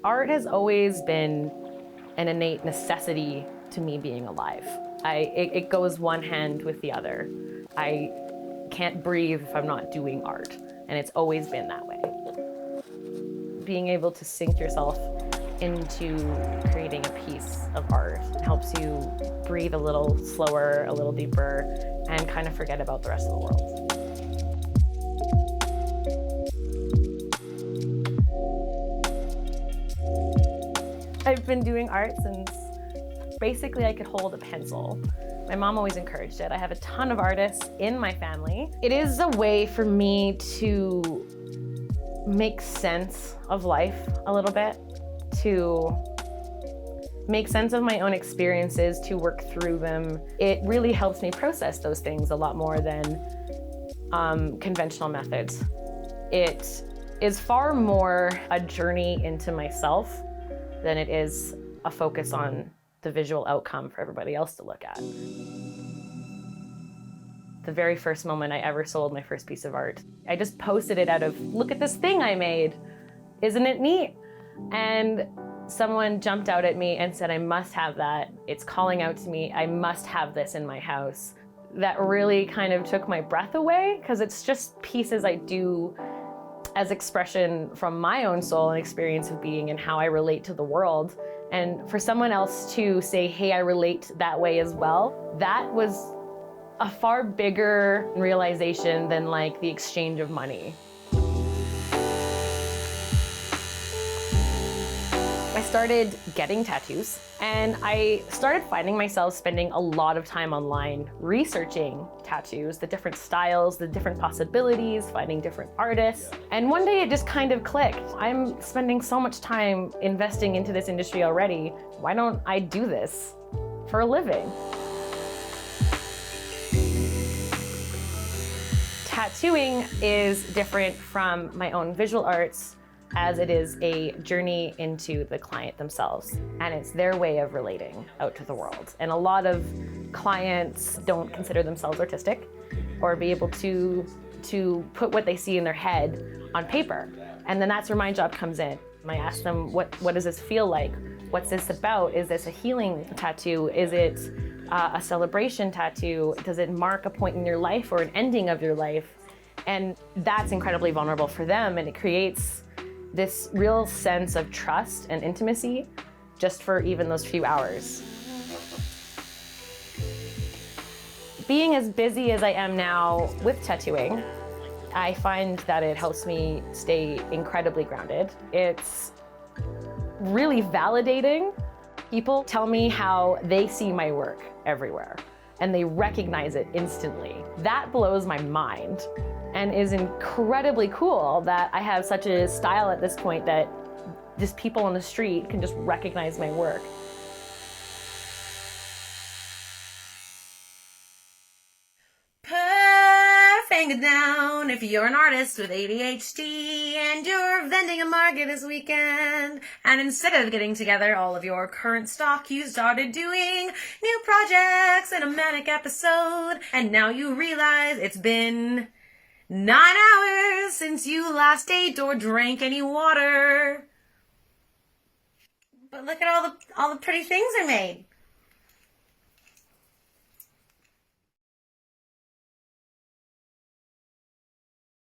Art has always been an innate necessity to me being alive. It goes one hand with the other. I can't breathe if I'm not doing art, and it's always been that way. Being able to sink yourself into creating a piece of art helps you breathe a little slower, a little deeper, and kind of forget about the rest of the world. I've been doing art since basically I could hold a pencil. My mom always encouraged it. I have a ton of artists in my family. It is a way for me to make sense of life a little bit, to make sense of my own experiences, to work through them. It really helps me process those things a lot more than conventional methods. It is far more a journey into myself than it is a focus on the visual outcome for everybody else to look at. The very first moment I ever sold my first piece of art, I just posted it out of, look at this thing I made. Isn't it neat? And someone jumped out at me and said, I must have that. It's calling out to me. I must have this in my house. That really kind of took my breath away, because it's just pieces I do as expression from my own soul and experience of being and how I relate to the world. And for someone else to say, hey, I relate that way as well, that was a far bigger realization than like the exchange of money. I started getting tattoos, and I started finding myself spending a lot of time online researching tattoos, the different styles, the different possibilities, finding different artists. And one day it just kind of clicked. I'm spending so much time investing into this industry already. Why don't I do this for a living? Tattooing is different from my own visual arts, as it is a journey into the client themselves, and it's their way of relating out to the world. And a lot of clients don't consider themselves artistic or be able to put what they see in their head on paper. And then that's where my job comes in. I ask them, what does this feel like? What's this about? Is this a healing tattoo? Is it a celebration tattoo? Does it mark a point in your life or an ending of your life? And that's incredibly vulnerable for them, and it creates this real sense of trust and intimacy just for even those few hours. Being as busy as I am now with tattooing, I find that it helps me stay incredibly grounded. It's really validating. People tell me how they see my work everywhere, and they recognize it instantly. That blows my mind, and is incredibly cool that I have such a style at this point that just people on the street can just recognize my work. Finger down if you're an artist with ADHD and you're vending a market this weekend, and instead of getting together all of your current stock, you started doing new projects in a manic episode, and now you realize it's been 9 hours since you last ate or drank any water. But look at all the pretty things I made.